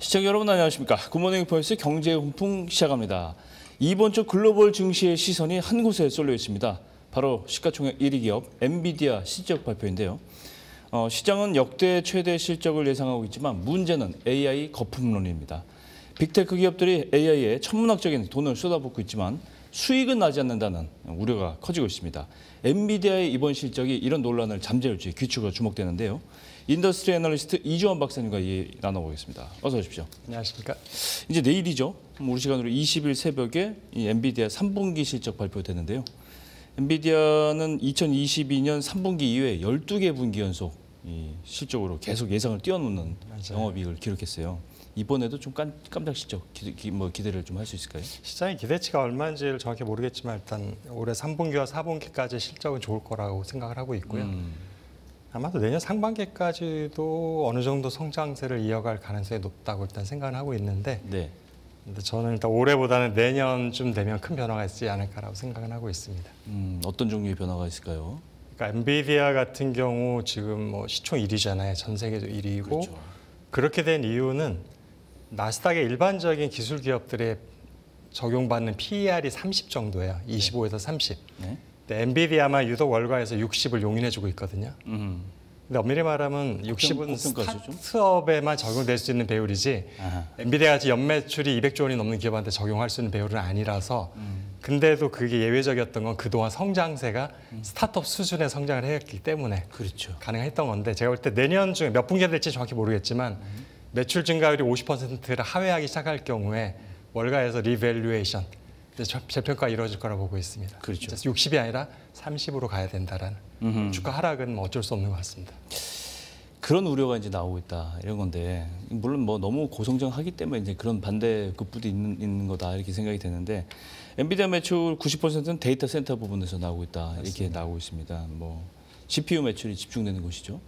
시청자 여러분 안녕하십니까. 굿모닝 포인트 경제 훈풍 시작합니다. 이번 주 글로벌 증시의 시선이 한 곳에 쏠려 있습니다. 바로 시가총액 1위 기업 엔비디아 실적 발표인데요. 시장은 역대 최대 실적을 예상하고 있지만 문제는 AI 거품론입니다. 빅테크 기업들이 AI에 천문학적인 돈을 쏟아붓고 있지만 수익은 나지 않는다는 우려가 커지고 있습니다. 엔비디아의 이번 실적이 이런 논란을 잠재울지 귀추가 주목되는데요. 인더스트리 애널리스트 이주원 박사님과 나눠보겠습니다. 어서 오십시오. 안녕하십니까. 이제 내일이죠. 우리 시간으로 20일 새벽에 이 엔비디아 3분기 실적 발표되는데요. 엔비디아는 2022년 3분기 이후에 12개 분기 연속 이 실적으로 계속 예상을 뛰어넘는 영업이익을 기록했어요. 이번에도 좀 깜짝 실적 기대를 좀 할 수 있을까요? 시장의 기대치가 얼마인지를 정확히 모르겠지만 일단 올해 3분기와 4분기까지 실적은 좋을 거라고 생각을 하고 있고요. 아마도 내년 상반기까지도 어느 정도 성장세를 이어갈 가능성이 높다고 일단 생각을 하고 있는데, 네. 근데 저는 일단 올해보다는 내년쯤 되면 큰 변화가 있지 않을까라고 생각은 하고 있습니다. 어떤 종류의 변화가 있을까요? 그러니까 엔비디아 같은 경우 지금 뭐 시총 1위잖아요. 전 세계적 1위고 그렇죠. 그렇게 된 이유는 나스닥의 일반적인 기술 기업들에 적용받는 PER이 30 정도예요. 25에서 30. 네. 근데 엔비디아만 유독 월가에서 60을 용인해주고 있거든요. 근데 엄밀히 말하면 60은 스타트업에만 적용될 수 있는 배율이지 엔비디아 같이 연매출이 200조 원이 넘는 기업한테 적용할 수 있는 배율은 아니라서 근데도 그게 예외적이었던 건 그동안 성장세가 스타트업 수준의 성장을 했기 때문에 그렇죠. 가능했던 건데, 제가 볼 때 내년 중에 몇 분기가 될지 정확히 모르겠지만 매출 증가율이 50%를 하회하기 시작할 경우에 월가에서 리밸류에이션, 재평가가 이루어질 거라고 보고 있습니다. 그렇죠. 60이 아니라 30으로 가야 된다라는 주가 하락은 뭐 어쩔 수 없는 것 같습니다. 그런 우려가 이제 나오고 있다 이런 건데, 물론 뭐 너무 고성장하기 때문에 이제 그런 반대 급부도 있는 거다 이렇게 생각이 되는데, 엔비디아 매출 90%는 데이터 센터 부분에서 나오고 있다 이렇게 맞습니다. 나오고 있습니다. 뭐 CPU 매출이 집중되는 곳이죠.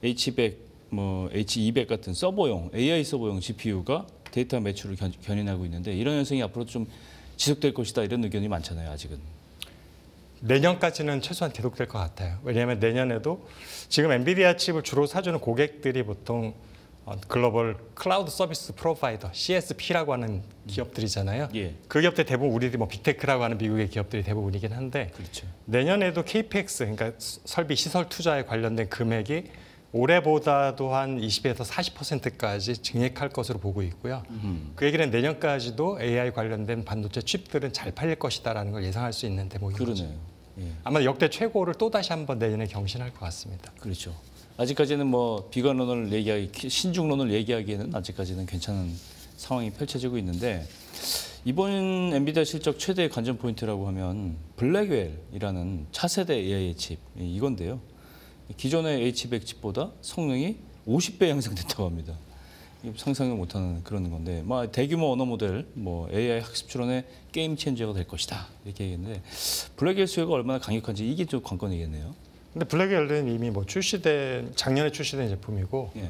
H100, 뭐 H200 같은 서버용 AI 서버용 GPU가 데이터 매출을 견인하고 있는데, 이런 현상이 앞으로 좀 지속될 것이다 이런 의견이 많잖아요. 아직은. 내년까지는 최소한 계속될 것 같아요. 왜냐하면 내년에도 지금 엔비디아 칩을 주로 사주는 고객들이 보통 글로벌 클라우드 서비스 프로바이더 CSP라고 하는 기업들이잖아요. 예. 그 기업들 대부분 우리들이 뭐 빅테크라고 하는 미국의 기업들이 대부분이긴 한데, 그렇죠. 내년에도 KPX, 그러니까 설비 시설 투자에 관련된 금액이 올해보다도 한 20에서 40%까지 증액할 것으로 보고 있고요. 그 얘기는 내년까지도 AI 관련된 반도체 칩들은 잘 팔릴 것이다라는 걸 예상할 수 있는 대목인 거죠. 그러네요. 예. 아마 역대 최고를 또 다시 한번 내년에 경신할 것 같습니다. 그렇죠. 아직까지는 뭐 비관론을 신중론을 얘기하기에는 아직까지는 괜찮은 상황이 펼쳐지고 있는데, 이번 엔비디아 실적 최대 관전 포인트라고 하면 블랙웰이라는 차세대 AI 칩 이건데요. 기존의 H100 칩보다 성능이 50배 향상됐다고 합니다. 상상을 못하는 그런 건데, 대규모 언어 모델, AI 학습 추론의 게임 체인저가 될 것이다 이렇게 얘기했는데, 블랙웰 수요가 얼마나 강력한지 이게 좀 관건이겠네요. 근데 블랙웰은 이미 뭐 작년에 출시된 제품이고, 예.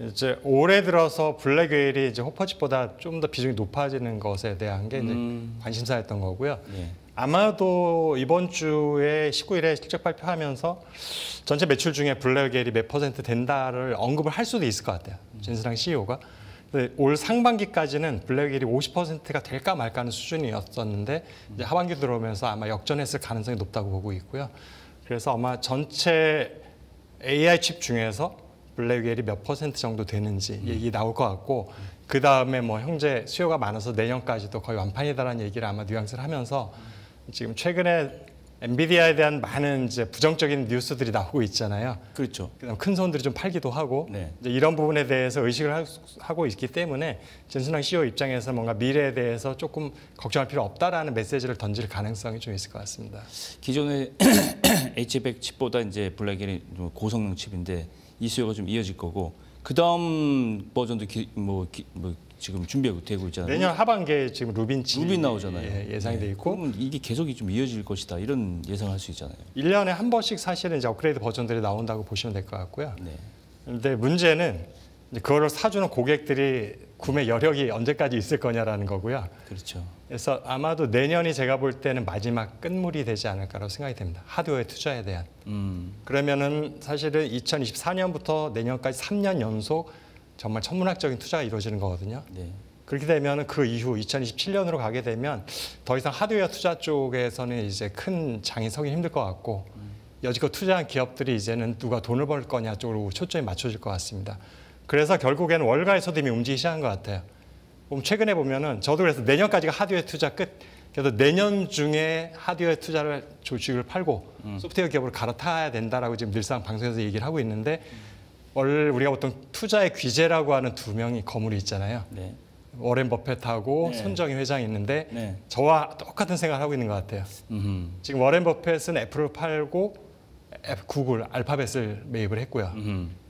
이제 올해 들어서 블랙웰이 이제 호퍼칩보다 좀 더 비중이 높아지는 것에 대한 게 이제 관심사였던 거고요. 예. 아마도 이번 주에 19일에 실적 발표하면서 전체 매출 중에 블랙웰이 몇 % 된다를 언급을 할 수도 있을 것 같아요. 진스랑 CEO가. 올 상반기까지는 블랙웰이 50%가 될까 말까 하는 수준이었었는데, 이제 하반기 들어오면서 아마 역전했을 가능성이 높다고 보고 있고요. 그래서 아마 전체 AI 칩 중에서 블랙웰이 몇 % 정도 되는지 얘기 나올 것 같고, 그 다음에 뭐 현재 수요가 많아서 내년까지도 거의 완판이다라는 얘기를 아마 뉘앙스를 하면서, 지금 최근에 엔비디아에 대한 많은 이제 부정적인 뉴스들이 나오고 있잖아요. 그렇죠. 그다음 큰 손들이 좀 팔기도 하고, 네. 이제 이런 부분에 대해서 의식을 하고 있기 때문에 진순왕 CEO 입장에서 뭔가 미래에 대해서 조금 걱정할 필요 없다라는 메시지를 던질 가능성이 좀 있을 것 같습니다. 기존의 H100 칩보다 이제 블랙웰이 고성능 칩인데 이 수요가 좀 이어질 거고, 그 다음 버전도 지금 준비하고 되고 있잖아요. 내년 하반기에 지금 루빈 나오잖아요. 예상이 돼 있고, 그러면 이게 계속이 좀 이어질 것이다 이런 예상할 수 있잖아요. 1년에 한 번씩 사실은 이제 업그레이드 버전들이 나온다고 보시면 될 것 같고요. 네. 근데 문제는 이제 그거를 사주는 고객들이 구매 여력이 언제까지 있을 거냐라는 거고요. 그렇죠. 그래서 아마도 내년이 제가 볼 때는 마지막 끝물이 되지 않을까라고 생각이 됩니다. 하드웨어 투자에 대한. 그러면은 사실은 2024년부터 내년까지 3년 연속 정말 천문학적인 투자가 이루어지는 거거든요. 네. 그렇게 되면 그 이후 2027년으로 가게 되면 더 이상 하드웨어 투자 쪽에서는 이제 큰 장이 서기 힘들 것 같고 여지껏 투자한 기업들이 이제는 누가 돈을 벌 거냐 쪽으로 초점이 맞춰질 것 같습니다. 그래서 결국에는 월가의 소돔이 움직이기 시작한 것 같아요. 최근에 보면은 저도 그래서 내년까지가 하드웨어 투자 끝. 그래서 내년 중에 하드웨어 투자를 주식을 팔고 소프트웨어 기업으로 갈아타야 된다라고 지금 늘상 방송에서 얘기를 하고 있는데 우리가 보통 투자의 귀재라고 하는 두 명이 거물이 있잖아요. 네. 워렌 버핏하고 네. 손정희 회장이 있는데 네. 저와 똑같은 생각을 하고 있는 것 같아요. 지금 워렌 버핏은 애플을 팔고 구글, 알파벳을 매입을 했고요.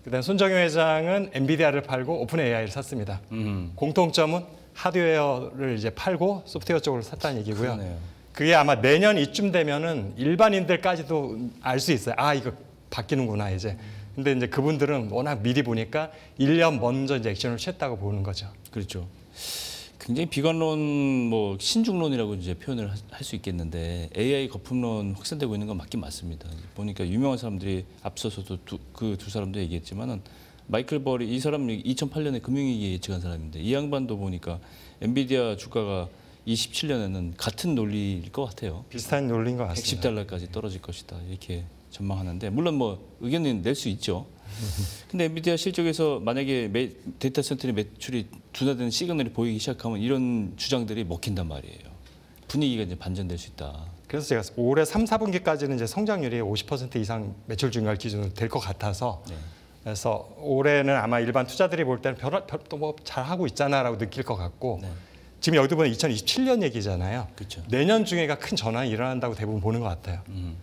그다음 손정희 회장은 엔비디아를 팔고 오픈 AI를 샀습니다. 공통점은 하드웨어를 이제 팔고 소프트웨어 쪽으로 샀다는 얘기고요. 그러네요. 그게 아마 내년 이쯤 되면은 일반인들까지도 알 수 있어요. 아, 이거 바뀌는구나 이제. 근데 이제 그분들은 워낙 미리 보니까 1년 먼저 이제 액션을 취했다고 보는 거죠. 그렇죠. 굉장히 비관론, 뭐 신중론이라고 이제 표현을 할 수 있겠는데 AI 거품론 확산되고 있는 건 맞긴 맞습니다. 보니까 유명한 사람들이 앞서서도 그 두 사람도 얘기했지만은 마이클 버리 이 사람 2008년에 금융위기 예측한 사람인데 이 양반도 보니까 엔비디아 주가가 27년에는 같은 논리일 것 같아요. 비슷한 논리인 것 같습니다. 110달러까지 떨어질 것이다 이렇게 전망하는데 물론 뭐 의견은 낼 수 있죠. 근데 엔비디아 실적에서 만약에 데이터 센터의 매출이 둔화되는 시그널이 보이기 시작하면 이런 주장들이 먹힌단 말이에요. 분위기가 이제 반전될 수 있다. 그래서 제가 올해 3, 4분기까지는 이제 성장률이 50% 이상 매출 증가를 기준으로 될 것 같아서 네. 그래서 올해는 아마 일반 투자들이 볼 때는 뭐 잘하고 있잖아라고 느낄 것 같고 네. 지금 여기도 보면 2027년 얘기잖아요. 그렇죠. 내년 중에가 큰 전환이 일어난다고 대부분 보는 것 같아요.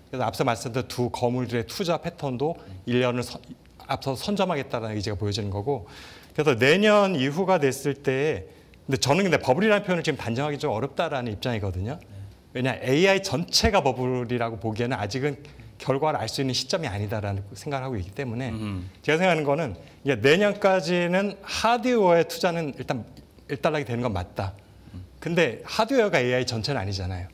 그래서 앞서 말씀드린 두 거물들의 투자 패턴도 1년을 앞서 선점하겠다는 의지가 보여지는 거고 그래서 내년 이후가 됐을 때 근데 버블이라는 표현을 지금 단정하기 좀 어렵다라는 입장이거든요. 왜냐 AI 전체가 버블이라고 보기에는 아직은 결과를 알 수 있는 시점이 아니다라는 생각을 하고 있기 때문에 제가 생각하는 거는 이게 내년까지는 하드웨어의 투자는 일단 일단락이 되는 건 맞다. 근데 하드웨어가 AI 전체는 아니잖아요.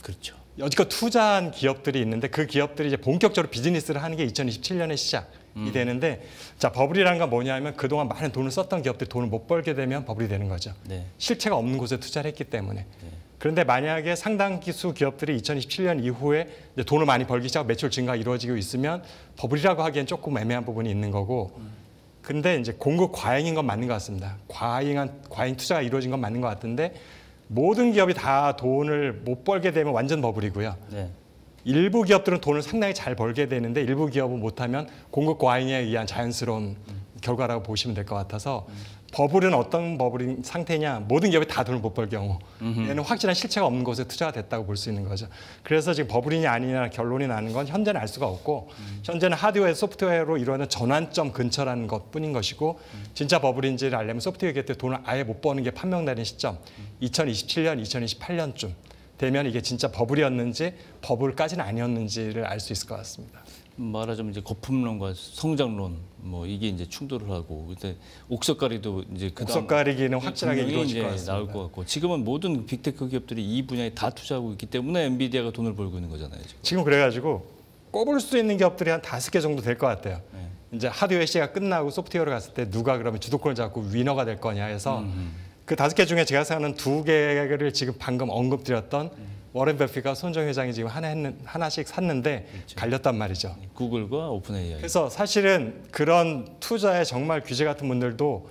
그렇죠. 여지껏 투자한 기업들이 있는데 그 기업들이 이제 본격적으로 비즈니스를 하는 게 2027년의 시작이 되는데 자 버블이라는 건 뭐냐면 그동안 많은 돈을 썼던 기업들이 돈을 못 벌게 되면 버블이 되는 거죠. 네. 실체가 없는 곳에 투자를 했기 때문에. 네. 그런데 만약에 상당 기수 기업들이 2027년 이후에 이제 돈을 많이 벌기 시작하고 매출 증가가 이루어지고 있으면 버블이라고 하기엔 조금 애매한 부분이 있는 거고 근데 이제 공급 과잉인 건 맞는 것 같습니다. 과잉 투자가 이루어진 건 맞는 것 같은데 모든 기업이 다 돈을 못 벌게 되면 완전 버블이고요. 네. 일부 기업들은 돈을 상당히 잘 벌게 되는데 일부 기업은 못하면 공급 과잉에 의한 자연스러운 결과라고 보시면 될 것 같아서 버블은 어떤 버블인 상태냐 모든 기업이 다 돈을 못 벌 경우 얘는 확실한 실체가 없는 곳에 투자가 됐다고 볼 수 있는 거죠. 그래서 지금 버블이냐 아니냐 결론이 나는 건 현재는 알 수가 없고 현재는 하드웨어 소프트웨어로 이루어지는 전환점 근처라는 것뿐인 것이고 진짜 버블인지를 알려면 소프트웨어 기업들 돈을 아예 못 버는 게 판명되는 시점 2027년, 2028년쯤 되면 이게 진짜 버블이었는지 버블까지는 아니었는지를 알 수 있을 것 같습니다. 말하자면 이제 거품론과 성장론 뭐 이게 이제 충돌을 하고 그때 옥석가리도 이제 옥석가리기는 확실하게 분명히 이루어질 이제 것 같습니다. 나올 것 같고 지금은 모든 빅테크 기업들이 이 분야에 다 투자하고 있기 때문에 엔비디아가 돈을 벌고 있는 거잖아요. 지금 그래가지고 꼽을 수 있는 기업들이 한 5개 정도 될 것 같아요. 네. 이제 하드웨어 시가 끝나고 소프트웨어로 갔을 때 누가 그러면 주도권을 잡고 위너가 될 거냐 해서 그 5개 중에 제가 생각하는 2개를 지금 방금 언급드렸던 워렌 버핏과 손정희 회장이 지금 하나씩 샀는데 그렇죠. 갈렸단 말이죠. 구글과 오픈 AI. 그래서 사실은 그런 투자에 정말 규제 같은 분들도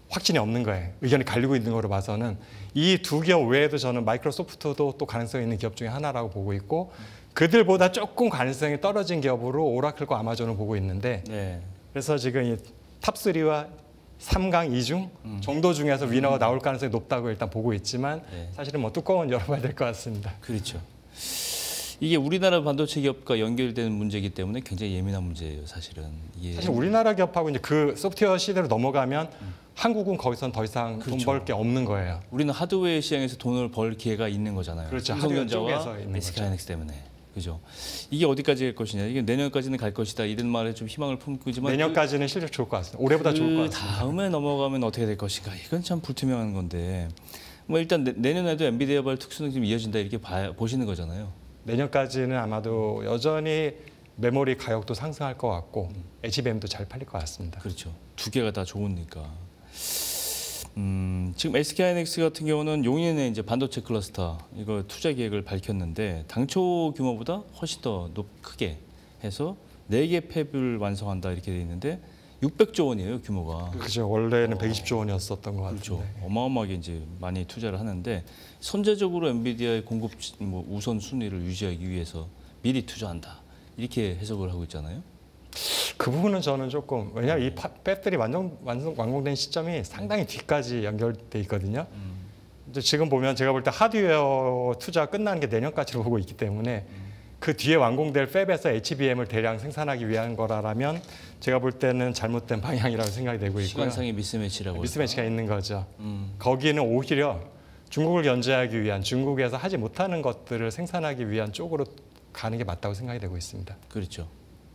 확신이 없는 거예요. 의견이 갈리고 있는 거로 봐서는 이 2기업 외에도 저는 마이크로소프트도 또 가능성이 있는 기업 중에 하나라고 보고 있고 그들보다 조금 가능성이 떨어진 기업으로 오라클과 아마존을 보고 있는데 네. 그래서 지금 이 탑3와 3강 2중 정도 중에서 위너가 나올 가능성이 높다고 일단 보고 있지만 네. 사실은 뭐 뚜껑은 열어봐야 될 것 같습니다. 그렇죠. 이게 우리나라 반도체 기업과 연결되는 문제이기 때문에 굉장히 예민한 문제예요, 사실은. 이게 사실 우리나라 기업하고 이제 그 소프트웨어 시대로 넘어가면 한국은 거기선 더 이상 돈 그렇죠. 벌 게 없는 거예요. 우리는 하드웨어 시장에서 돈을 벌 기회가 있는 거잖아요. 그렇죠. 하드웨어 삼성전자와 쪽에서 있는 SK 하이닉스 때문에. 그죠. 이게 어디까지 갈 것이냐. 이게 내년까지는 갈 것이다. 이런 말에 좀 희망을 품고 있지만 내년까지는 실적 좋을 것 같습니다. 올해보다 좋을 것 같습니다. 다음에 넘어가면 어떻게 될 것인가. 이건 참 불투명한 건데. 뭐 일단 내년에도 엔비디아발 특수능 좀 이어진다 이렇게 보시는 거잖아요. 내년까지는 아마도 여전히 메모리 가격도 상승할 것 같고 HBM도 잘 팔릴 것 같습니다. 그렇죠. 두 개가 다 좋으니까. 지금 SK하이닉스 같은 경우는 용인의 이제 반도체 클러스터 이거 투자 계획을 밝혔는데 당초 규모보다 훨씬 더 크게 해서 4개 팹을 완성한다 이렇게 돼 있는데 600조 원이에요 규모가. 그죠. 원래는 120조 원이었었던 것 같은데. 그렇죠. 어마어마하게 이제 많이 투자를 하는데 선제적으로 엔비디아의 공급 우선 순위를 유지하기 위해서 미리 투자한다 이렇게 해석을 하고 있잖아요. 그 부분은 저는 조금 왜냐하면 이 팹들이 완공된 시점이 상당히 뒤까지 연결돼 있거든요. 이제 지금 보면 제가 볼 때 하드웨어 투자 끝나는 게 내년까지로 보고 있기 때문에 그 뒤에 완공될 팹에서 HBM을 대량 생산하기 위한 거라면 제가 볼 때는 잘못된 방향이라고 생각이 되고 있고요. 시간상의 미스매치라고. 미스매치가 있는 거죠. 거기는 오히려 중국을 견제하기 위한 중국에서 하지 못하는 것들을 생산하기 위한 쪽으로 가는 게 맞다고 생각이 되고 있습니다. 그렇죠.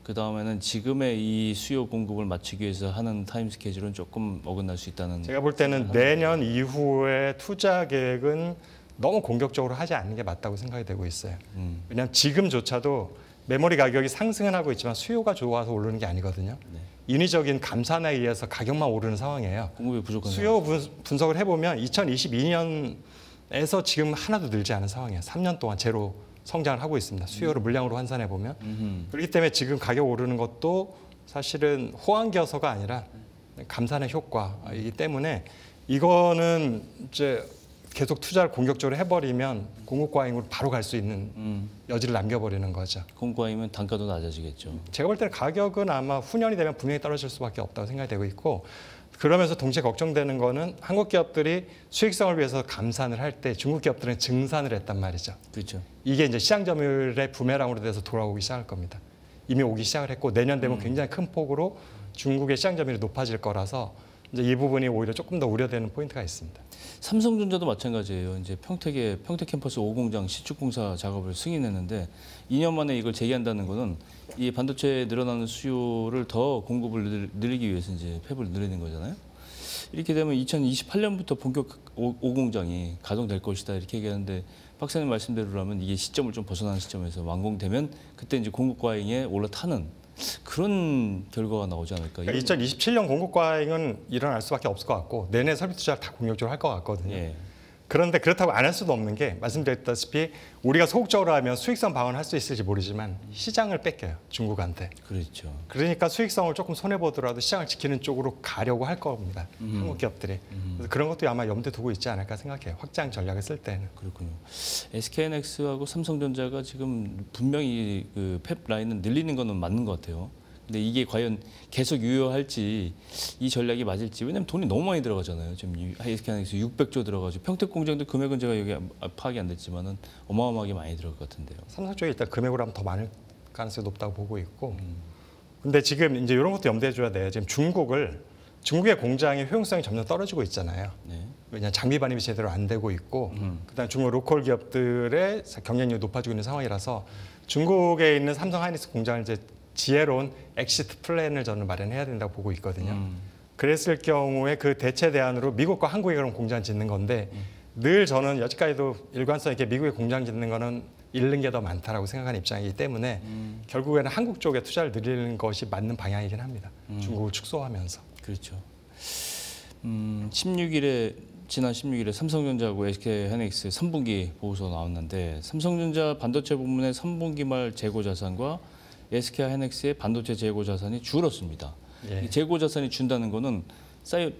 그 다음에는 지금의 이 수요 공급을 맞추기 위해서 하는 타임 스케줄은 조금 어긋날 수 있다는. 제가 볼 때는 내년 이후에 투자 계획은 너무 공격적으로 하지 않는 게 맞다고 생각이 되고 있어요. 왜냐하면 지금조차도 메모리 가격이 상승은 하고 있지만 수요가 좋아서 오르는 게 아니거든요. 네. 인위적인 감산에 의해서 가격만 오르는 상황이에요. 공급이 부족한. 수요 분석을 해보면 2022년에서 지금 하나도 늘지 않은 상황이에요. 3년 동안 제로 성장을 하고 있습니다. 수요를 물량으로 환산해 보면. 그렇기 때문에 지금 가격 오르는 것도 사실은 호황겨서가 아니라 감산의 효과이기 때문에 이거는 이제 계속 투자를 공격적으로 해버리면 공급 과잉으로 바로 갈 수 있는 여지를 남겨버리는 거죠. 공급 과잉이면 단가도 낮아지겠죠. 제가 볼 때는 가격은 아마 후년이 되면 분명히 떨어질 수밖에 없다고 생각이 되고 있고 그러면서 동시에 걱정되는 거는 한국 기업들이 수익성을 위해서 감산을 할 때 중국 기업들은 증산을 했단 말이죠. 그렇죠. 이게 이제 시장 점유율의 부메랑으로 돼서 돌아오기 시작할 겁니다. 이미 오기 시작을 했고 내년 되면 굉장히 큰 폭으로 중국의 시장 점유율이 높아질 거라서 이제 이 부분이 오히려 조금 더 우려되는 포인트가 있습니다. 삼성전자도 마찬가지예요. 이제 평택 캠퍼스 5공장 시축공사 작업을 승인했는데 2년 만에 이걸 재개한다는 거는 이 반도체 늘어나는 수요를 더 공급을 늘리기 위해서 이제 팹을 늘리는 거잖아요. 이렇게 되면 2028년부터 본격 5공장이 가동될 것이다 이렇게 얘기하는데 박사님 말씀대로라면 이게 시점을 좀 벗어나는 시점에서 완공되면 그때 이제 공급 과잉에 올라타는 그런 결과가 나오지 않을까. 2027년 공급 과잉은 일어날 수밖에 없을 것 같고 내내 설비 투자를 다 공격적으로 할 것 같거든요. 예. 그런데 그렇다고 안 할 수도 없는 게 말씀드렸다시피 우리가 소극적으로 하면 수익성 방어는 할 수 있을지 모르지만 시장을 뺏겨요. 중국한테. 그렇죠. 그러니까 수익성을 조금 손해보더라도 시장을 지키는 쪽으로 가려고 할 겁니다. 한국 기업들이. 그래서 그런 것도 아마 염두에 두고 있지 않을까 생각해요. 확장 전략을 쓸 때는. 그렇군요. SK하이닉스하고 삼성전자가 지금 분명히 그 팹 라인을 늘리는 거는 맞는 것 같아요. 근데 이게 과연 계속 유효할지 이 전략이 맞을지 왜냐면 돈이 너무 많이 들어가잖아요. 지금 SK하이닉스 600조 들어가지고 평택 공장도 금액은 제가 여기 파악이 안 됐지만은 어마어마하게 많이 들어갈 것 같은데요. 삼성 쪽에 일단 금액으로 하면 더 많을 가능성이 높다고 보고 있고. 근데 지금 이제 이런 것도 염두에 줘야 돼요. 지금 중국의 공장의 효용성이 점점 떨어지고 있잖아요. 네. 왜냐하면 장비 반입이 제대로 안 되고 있고 그다음에 중국 로컬 기업들의 경쟁력이 높아지고 있는 상황이라서 중국에 있는 삼성 하이닉스 공장을 이제 지혜로운 엑시트 플랜을 저는 마련해야 된다고 보고 있거든요. 그랬을 경우에 그 대체 대안으로 미국과 한국에 그런 공장 짓는 건데 늘 저는 여지까지도 일관성 있게 미국에 공장 짓는 거는 잃는 게 더 많다라고 생각하는 입장이기 때문에 결국에는 한국 쪽에 투자를 늘리는 것이 맞는 방향이긴 합니다. 중국을 축소하면서. 그렇죠. 지난 16일에 삼성전자하고 SK하이닉스 3분기 보고서 나왔는데 삼성전자 반도체 부문의 3분기 말 재고 자산과 SK하이닉스의 반도체 재고 자산이 줄었습니다. 예. 이 재고 자산이 준다는 거는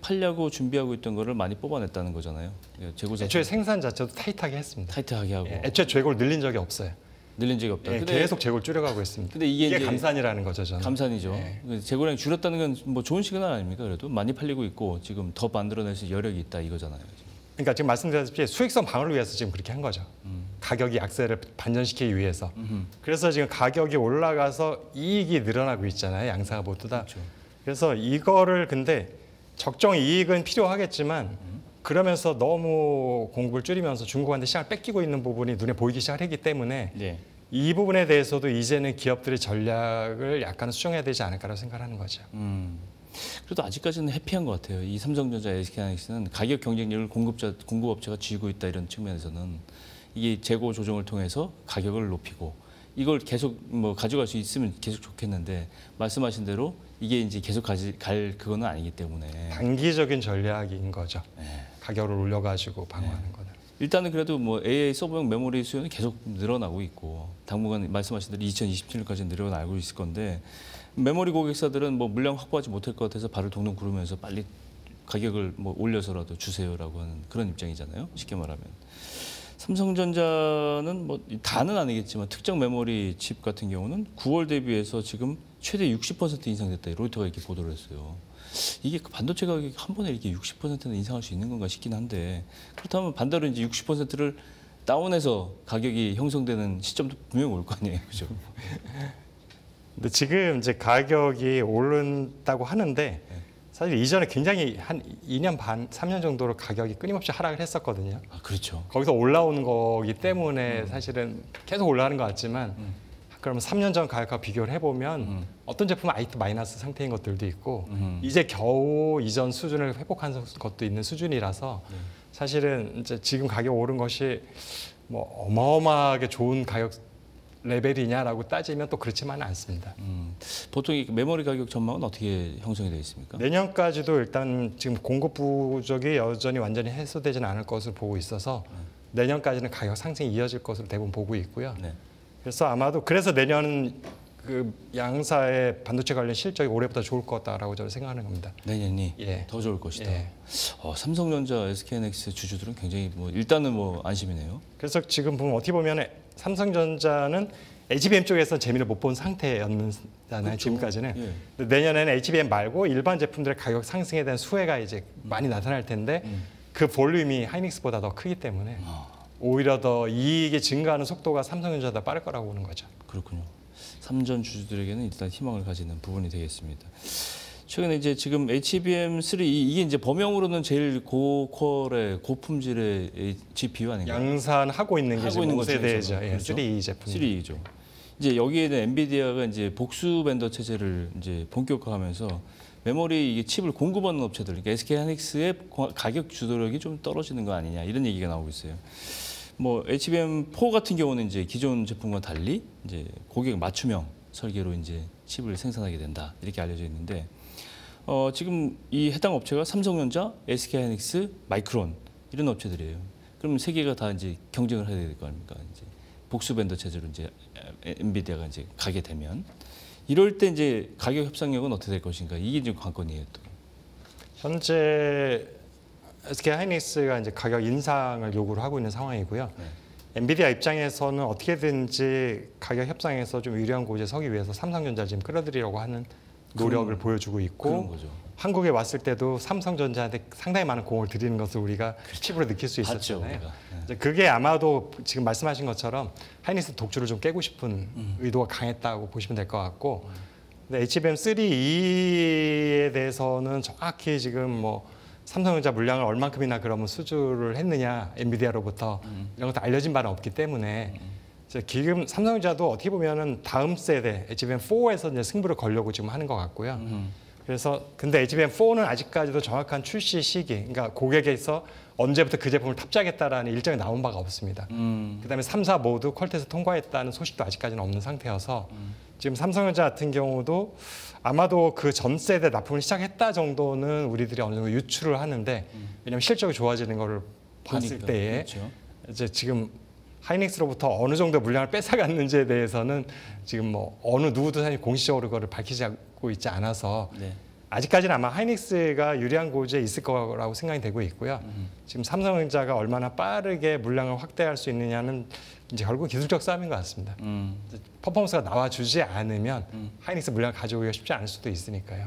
팔려고 준비하고 있던 거를 많이 뽑아냈다는 거잖아요. 재고 자산 애초에 생산 자체도 타이트하게 했습니다. 타이트하게 하고 애초에 재고를 늘린 적이 없어요. 늘린 적이 없다. 근데 계속 재고를 줄여가고 있습니다. 근데 이게 이제 감산이라는 거죠, 저는. 감산이죠. 재고량이 줄었다는 건 뭐 좋은 시그널 아닙니까? 그래도 많이 팔리고 있고 지금 더 만들어낼 수 여력이 있다 이거잖아요. 그러니까 지금 말씀드렸다시피 수익성 방어를 위해서 지금 그렇게 한 거죠. 가격이 약세를 반전시키기 위해서. 그래서 지금 가격이 올라가서 이익이 늘어나고 있잖아요. 양사가 모두 다. 그렇죠. 그래서 이거를 근데 적정 이익은 필요하겠지만 그러면서 너무 공급을 줄이면서 중국한테 시장을 뺏기고 있는 부분이 눈에 보이기 시작했기 때문에 네. 이 부분에 대해서도 이제는 기업들의 전략을 약간 수정해야 되지 않을까라고 생각하는 거죠. 그래도 아직까지는 해피한 것 같아요. 이 삼성전자, SK하이닉스는 가격 경쟁력을 공급업체가 쥐고 있다 이런 측면에서는 이게 재고 조정을 통해서 가격을 높이고 이걸 계속 뭐 가져갈 수 있으면 계속 좋겠는데 말씀하신 대로 이게 이제 계속 갈 그거는 아니기 때문에 단기적인 전략인 거죠. 가격을 올려가지고 방어하는 거는. 일단은 그래도 뭐 AI 서버용 메모리 수요는 계속 늘어나고 있고 당분간 말씀하신 대로 2027년까지 늘어나고 있을 건데 메모리 고객사들은 뭐 물량 확보하지 못할 것 같아서 발을 동동 구르면서 빨리 가격을 뭐 올려서라도 주세요라고 하는 그런 입장이잖아요. 쉽게 말하면. 삼성전자는 뭐 다는 아니겠지만 특정 메모리 칩 같은 경우는 9월 대비해서 지금 최대 60% 인상됐다. 로이터가 이렇게 보도를 했어요. 이게 반도체 가격이 한 번에 이렇게 60%는 인상할 수 있는 건가 싶긴 한데 그렇다면 반대로 이제 60%를 다운해서 가격이 형성되는 시점도 분명히 올 거 아니에요, 그죠? 근데 지금 이제 가격이 오른다고 하는데 사실 이전에 굉장히 한 2년 반, 3년 정도로 가격이 끊임없이 하락을 했었거든요. 아, 그렇죠. 거기서 올라오는 거기 때문에 사실은 계속 올라가는 것 같지만 그러면 3년 전 가격과 비교를 해보면 어떤 제품은 아직도 마이너스 상태인 것들도 있고 이제 겨우 이전 수준을 회복한 것도 있는 수준이라서 사실은 이제 지금 가격 오른 것이 뭐 어마어마하게 좋은 가격 레벨이냐라고 따지면 또 그렇지만은 않습니다. 보통 이 메모리 가격 전망은 어떻게 형성이 되어 있습니까? 내년까지도 일단 지금 공급 부족이 여전히 완전히 해소되지는 않을 것으로 보고 있어서 내년까지는 가격 상승이 이어질 것으로 대부분 보고 있고요. 네. 그래서 아마도 그래서 내년은 그 양사의 반도체 관련 실적이 올해보다 좋을 거다라고 저는 생각하는 겁니다. 내년이 예. 더 좋을 것이다. 예. 삼성전자, SK하이닉스 주주들은 굉장히 뭐 일단은 뭐 안심이네요. 그래서 지금 보면 어떻게 보면 삼성전자는 HBM 쪽에서 재미를 못 본 상태였잖아요. 그렇죠. 지금까지는. 예. 근데 내년에는 HBM 말고 일반 제품들의 가격 상승에 대한 수혜가 이제 많이 나타날 텐데 그 볼륨이 하이닉스보다 더 크기 때문에 오히려 더 이익이 증가하는 속도가 삼성전자보다 빠를 거라고 보는 거죠. 그렇군요. 삼전 주주들에게는 일단 희망을 가지는 부분이 되겠습니다. 최근에 이제 지금 HBM3 이게 이제 범용으로는 제일 고퀄의 고품질의 GPU 아닌가요? 양산하고 있는 게 하고 지금 있는 것 5세대죠. 중에서. 예, 그렇죠? 3E 제품. 3E죠. 이제 여기에는 엔비디아가 이제 복수 벤더 체제를 이제 본격화하면서 메모리 이게 칩을 공급하는 업체들, 그러니까 SK하이닉스의 가격 주도력이 좀 떨어지는 거 아니냐 이런 얘기가 나오고 있어요. 뭐 HBM4 같은 경우는 이제 기존 제품과 달리 이제 고객 맞춤형 설계로 이제 칩을 생산하게 된다 이렇게 알려져 있는데 지금 이 해당 업체가 삼성전자, SK하이닉스, 마이크론 이런 업체들이에요. 그럼 세 개가 다 이제 경쟁을 해야 될 거 아닙니까? 이제 복수 벤더 체제로 이제 엔비디아가 이제 가게 되면 이럴 때 이제 가격 협상력은 어떻게 될 것인가 이게 지금 관건이에요. 또. 현재 SK하이닉스가 이제 가격 인상을 요구를 하고 있는 상황이고요. 네. 엔비디아 입장에서는 어떻게든지 가격 협상에서 좀 유리한 곳에 서기 위해서 삼성전자를 지금 끌어들이려고 하는 노력을 보여주고 그런 있고 거죠. 한국에 왔을 때도 삼성전자한테 상당히 많은 공을 들이는 것을 우리가 칩으로 느낄 수 봤죠, 있었잖아요. 우리가. 네. 이제 그게 아마도 지금 말씀하신 것처럼 하이닉스 독주를 좀 깨고 싶은 의도가 강했다고 보시면 될 것 같고 근데 HBM3E에 대해서는 정확히 지금 뭐 삼성전자 물량을 얼만큼이나 그러면 수주를 했느냐 엔비디아로부터 이런 것도 알려진 바는 없기 때문에 지금 삼성전자도 어떻게 보면은 다음 세대 HBM4에서 이제 승부를 걸려고 지금 하는 것 같고요. 그래서 근데 HBM4는 아직까지도 정확한 출시 시기, 그러니까 고객에서 언제부터 그 제품을 탑재하겠다라는 일정이 나온 바가 없습니다. 그다음에 3사 모두 퀄테스트 통과했다는 소식도 아직까지는 없는 상태여서 지금 삼성전자 같은 경우도 아마도 그 전 세대 납품을 시작했다 정도는 우리들이 어느 정도 유추를 하는데 왜냐하면 실적이 좋아지는 거를 봤을 보니까, 때에 그렇죠. 이제 지금 하이닉스로부터 어느 정도 물량을 뺏어갔는지에 대해서는 지금 뭐 어느 누구도 사실 공식적으로 그거를 밝히고 있지 않아서 네. 아직까지는 아마 하이닉스가 유리한 고지에 있을 거라고 생각이 되고 있고요. 지금 삼성전자가 얼마나 빠르게 물량을 확대할 수 있느냐는 이제 결국 기술적 싸움인 것 같습니다. 퍼포먼스가 나와주지 않으면 하이닉스 물량을 가져오기가 쉽지 않을 수도 있으니까요.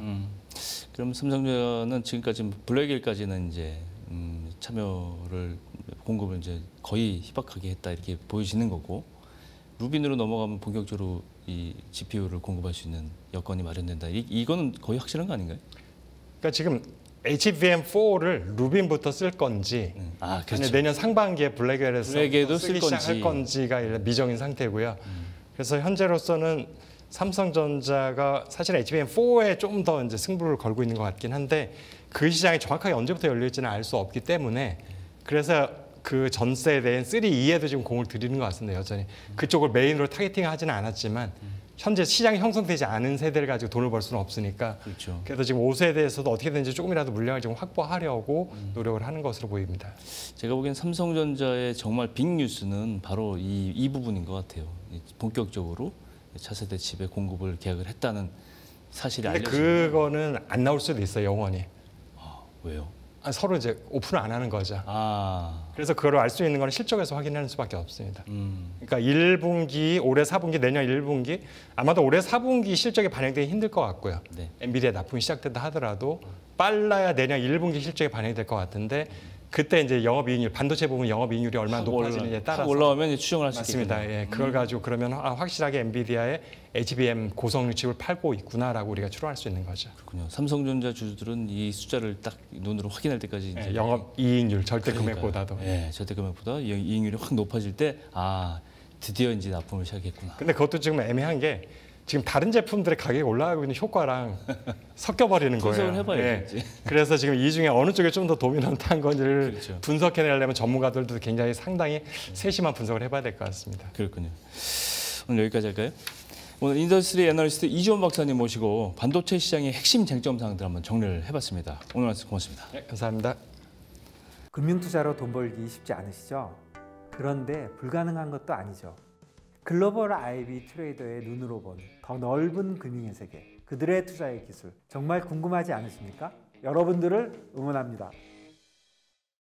그럼 삼성전자는 지금까지 블랙일까지는 이제 참여를 공급을 이제 거의 희박하게 했다 이렇게 보여지는 거고 루빈으로 넘어가면 본격적으로 이 GPU를 공급할 수 있는 여건이 마련된다. 이거는 거의 확실한 거 아닌가요? 그러니까 지금 HBM4를 루빈부터 쓸 건지 그렇죠. 아니 내년 상반기에 블랙엘에서 블랙에도 쓰기 쓸 건지. 시작할 건지가 미정인 상태고요. 그래서 현재로서는 삼성전자가 사실 HBM4에 좀 더 이제 승부를 걸고 있는 것 같긴 한데 그 시장이 정확하게 언제부터 열릴지는 알 수 없기 때문에 그래서 그 전 세대인 3E에도 지금 공을 들이는 것 같습니다. 여전히 그쪽을 메인으로 타겟팅하지는 않았지만 현재 시장이 형성되지 않은 세대를 가지고 돈을 벌 수는 없으니까 그렇죠. 그래서 지금 5세대에서도 어떻게든지 조금이라도 물량을 좀 확보하려고 노력을 하는 것으로 보입니다. 제가 보기엔 삼성전자의 정말 빅 뉴스는 바로 이 부분인 것 같아요. 본격적으로 차세대 칩의 공급을 계약을 했다는 사실이 근데 알려진. 그거는 안 나올 수도 있어요, 영원히. 왜요? 서로 이제 오픈을 안 하는 거죠. 아, 그래서 그걸 알 수 있는 건 실적에서 확인하는 수밖에 없습니다. 그러니까 1분기, 올해 4분기, 내년 1분기 아마도 올해 4분기 실적이 반영되기 힘들 것 같고요. 네. 엔비디아 납품이 시작된다 하더라도 빨라야 내년 1분기 실적이 반영이 될 것 같은데 그때 이제 영업이익률, 반도체 부분 영업이익률이 얼마나 높아지느냐에 따라서 올라오면 이제 추정을 할 수 있겠군요. 맞습니다. 예, 그걸 가지고 그러면 확실하게 엔비디아의 HBM 고성능 칩을 팔고 있구나라고 우리가 추론할 수 있는 거죠. 그렇군요. 삼성전자 주주들은 이 숫자를 딱 눈으로 확인할 때까지 이제 예, 영업이익률 절대 그러니까요. 금액보다도. 예, 절대 금액보다 이익률이 확 높아질 때 드디어 이제 납품을 시작했구나. 근데 그것도 지금 애매한 게 지금 다른 제품들의 가격이 올라가고 있는 효과랑 섞여버리는 거예요. 분석을 해봐야지. 예. 그래서 지금 이 중에 어느 쪽이 좀 더 도미넌트한 건지를 그렇죠. 분석해내려면 전문가들도 굉장히 상당히 세심한 분석을 해봐야 될 것 같습니다. 그렇군요. 오늘 여기까지 할까요? 오늘 인더스트리 애널리스트 이주원 박사님 모시고 반도체 시장의 핵심 쟁점 사항들 한번 정리를 해봤습니다. 오늘 말씀 고맙습니다. 네, 감사합니다. 금융투자로 돈 벌기 쉽지 않으시죠? 그런데 불가능한 것도 아니죠. 글로벌 IB 트레이더의 눈으로 본 더 넓은 금융의 세계, 그들의 투자의 기술 정말 궁금하지 않으십니까? 여러분들을 응원합니다.